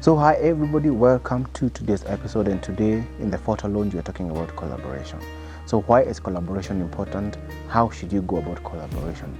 So hi everybody, welcome to today's episode, and today in the Photo Lounge we're talking about collaboration. So why is collaboration important? How should you go about collaboration?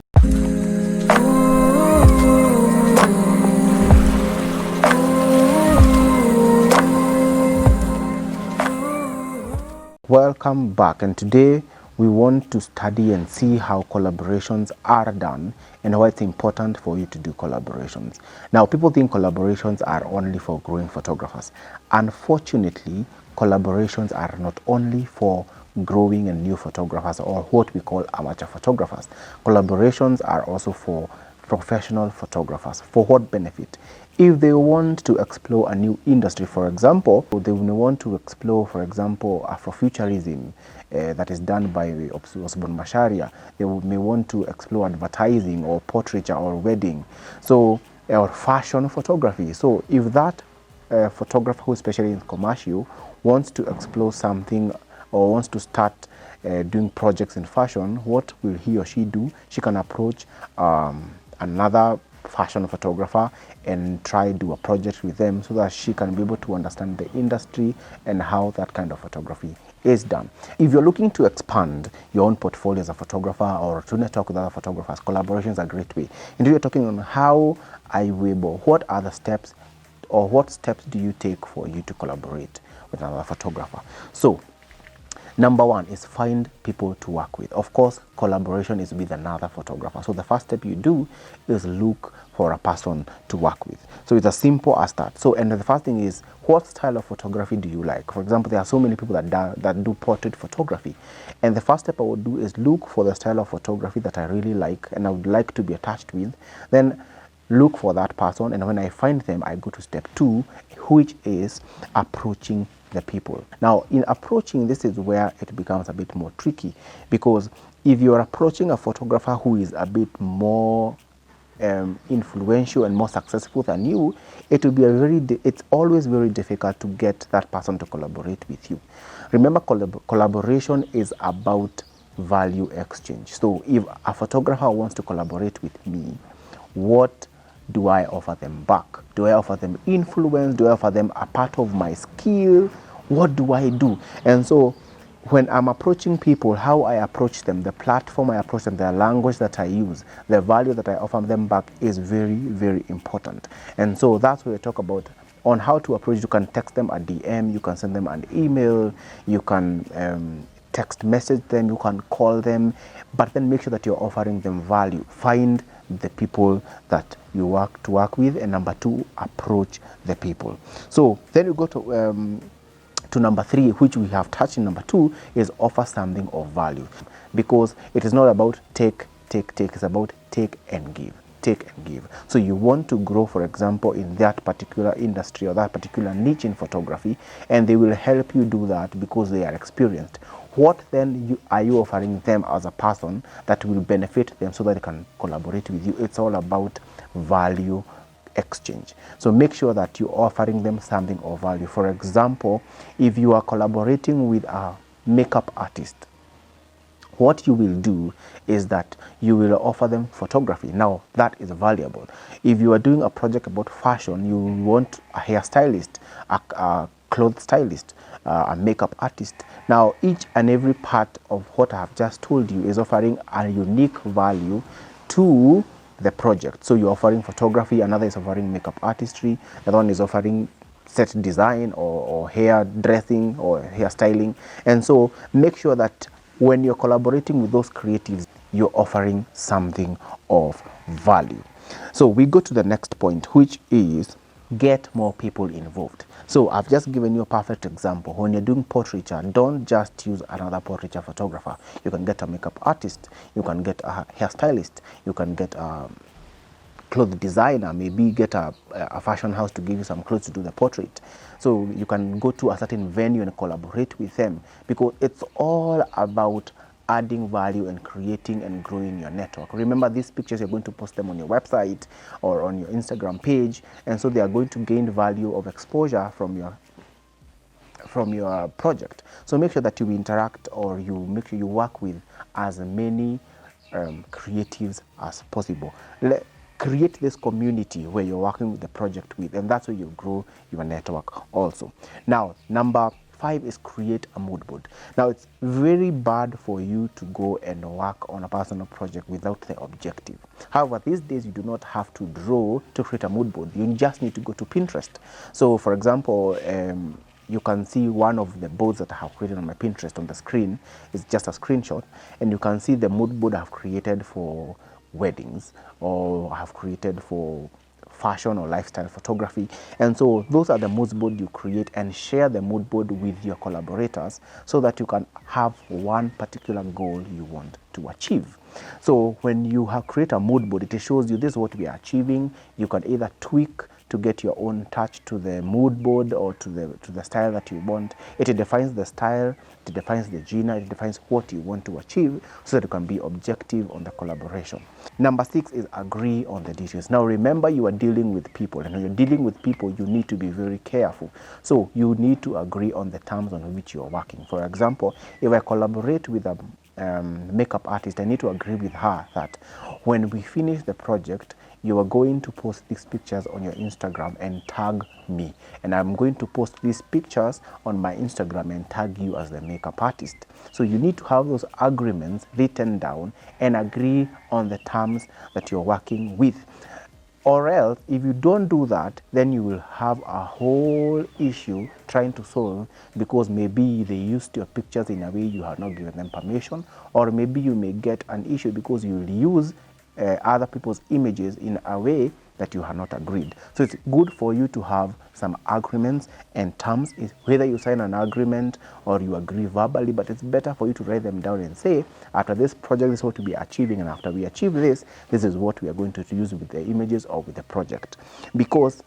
Welcome back, and today we want to study and see how collaborations are done and why it's important for you to do collaborations. Now, people think collaborations are only for growing photographers. Unfortunately, collaborations are not only for growing and new photographers, or what we call amateur photographers. Collaborations are also for professional photographers. For what benefit? If they want to explore a new industry, for example, they will want to explore, for example, Afrofuturism that is done by Osborne Macharia. They may want to explore advertising or portraiture or wedding, so or fashion photography. So if that photographer who is especially in commercial wants to explore something or wants to start doing projects in fashion, what will he or she do? She can approach another fashion photographer and try do a project with them so that she can be able to understand the industry and how that kind of photography is done. If you're looking to expand your own portfolio as a photographer or to network with other photographers, collaborations are a great way. And you're talking on how are you able, what are the steps, or what steps do you take for you to collaborate with another photographer? So number one is find people to work with. Of course, collaboration is with another photographer. So the first step you do is look for a person to work with. So it's as simple as that. So, and the first thing is, what style of photography do you like? For example, there are so many people that do portrait photography. And the first step I would do is look for the style of photography that I really like and I would like to be attached with. Then look for that person, and when I find them, I go to step two, which is approaching the people. Now, in approaching, this is where it becomes a bit more tricky, because if you're approaching a photographer who is a bit more influential and more successful than you, it will be it's always very difficult to get that person to collaborate with you. Remember, collaboration is about value exchange. So if a photographer wants to collaborate with me, what do I offer them back? Do I offer them influence? Do I offer them a part of my skill? What do I do? And so when I'm approaching people, how I approach them, the platform I approach them, the language that I use, the value that I offer them back is very, very important. And so that's what we talk about on how to approach. You can text them a DM, you can send them an email, you can text message them, you can call them, but then make sure that you're offering them value. Find the people that you work with, and number two, approach the people. So then you go to number three, which we have touched in number two, is offer something of value, because it is not about take, it's about take and give. So you want to grow, for example, in that particular industry or that particular niche in photography, and they will help you do that because they are experienced. What then are you offering them as a person that will benefit them so that they can collaborate with you? It's all about value exchange. So make sure that you're offering them something of value. For example, if you are collaborating with a makeup artist, what you will do is that you will offer them photography. Now, that is valuable. If you are doing a project about fashion, you want a hairstylist, a clothes stylist, a makeup artist. Now, each and every part of what I have just told you is offering a unique value to the project. So you're offering photography, another is offering makeup artistry, the other one is offering set design or hair dressing or hairstyling. And so make sure that when you're collaborating with those creatives, you're offering something of value. So we go to the next point, which is get more people involved. So I've just given you a perfect example. When you're doing portraiture, don't just use another portraiture photographer. You can get a makeup artist, you can get a hairstylist, you can get a clothes designer, maybe get a fashion house to give you some clothes to do the portrait. So you can go to a certain venue and collaborate with them, because it's all about adding value and creating and growing your network. Remember, these pictures, you're going to post them on your website or on your Instagram page, and so they are going to gain value of exposure from your project. So make sure that you interact, or you make sure you work with as many creatives as possible. create this community where you're working with the project with, and that's where you grow your network also. Now, number 5 is create a mood board. Now, it's very bad for you to go and work on a personal project without the objective. However, these days you do not have to draw to create a mood board. You just need to go to Pinterest. So, for example, you can see one of the boards that I have created on my Pinterest on the screen. It's just a screenshot, and you can see the mood board I've created for weddings, or have created for fashion or lifestyle photography. And so those are the mood board you create, and share the mood board with your collaborators so that you can have one particular goal you want to achieve. So when you have create a mood board, it shows you this is what we are achieving. You can either tweak to get your own touch to the mood board or to the style that you want. It defines the style, it defines the genre, it defines what you want to achieve, so that you can be objective on the collaboration. Number 6 is agree on the details. Now remember, you are dealing with people, and when you're dealing with people, you need to be very careful. So you need to agree on the terms on which you're working. For example, if I collaborate with a makeup artist, I need to agree with her that when we finish the project, you are going to post these pictures on your Instagram and tag me, and I'm going to post these pictures on my Instagram and tag you as the makeup artist. So you need to have those agreements written down and agree on the terms that you're working with. Or else, if you don't do that, then you will have a whole issue trying to solve, because maybe they used your pictures in a way you have not given them permission, or maybe you may get an issue because you will use other people's images in a way that you have not agreed. So it's good for you to have some agreements and terms, whether you sign an agreement or you agree verbally, but it's better for you to write them down and say, after this project, this is what we'll be achieving, and after we achieve this, this is what we are going to use with the images or with the project. Because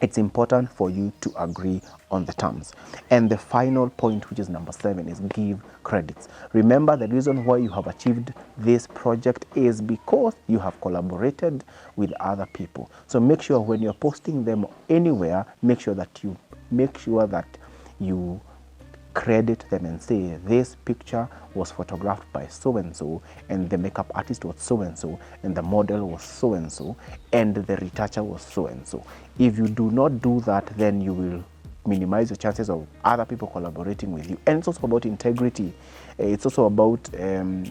it's important for you to agree on the terms. And the final point, which is number 7, is give credits. Remember, the reason why you have achieved this project is because you have collaborated with other people. So make sure when you're posting them anywhere, make sure that you credit them and say, this picture was photographed by so-and-so, and the makeup artist was so-and-so, and the model was so-and-so, and the retoucher was so-and-so. If you do not do that, then you will minimize the chances of other people collaborating with you. And it's also about integrity. It's also about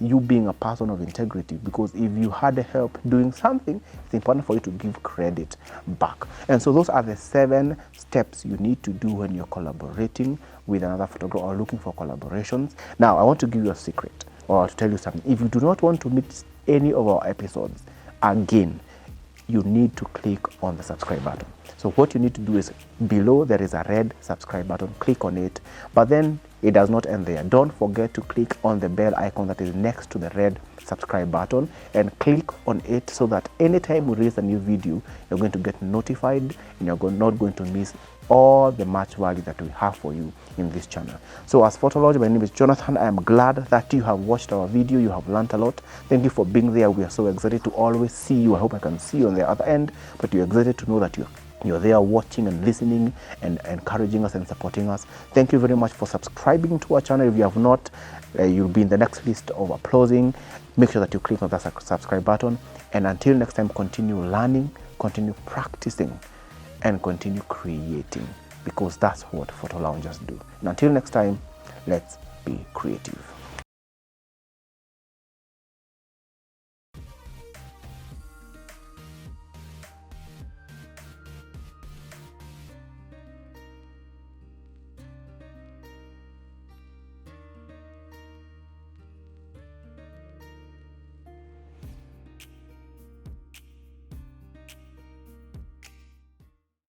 you being a person of integrity, because if you had help doing something, it's important for you to give credit back. And so those are the 7 steps you need to do when you're collaborating with another photographer or looking for collaborations. Now, I want to give you a secret, or to tell you something. If you do not want to miss any of our episodes, again, you need to click on the subscribe button. So what you need to do is, below there is a red subscribe button, click on it, but then it does not end there. Don't forget to click on the bell icon that is next to the red subscribe button, and click on it so that anytime we release a new video, you're going to get notified, and you're not going to miss all the much value that we have for you in this channel. So as Photology, my name is Jonathan. I am glad that you have watched our video. You have learned a lot. Thank you for being there. We are so excited to always see you. I hope I can see you on the other end, but we're excited to know that you're there watching and listening and encouraging us and supporting us. Thank you very much for subscribing to our channel. If you have not, you'll be in the next list of applauding. Make sure that you click on that subscribe button. And until next time, continue learning, continue practicing, and continue creating, because that's what photo loungers do. And until next time, let's be creative.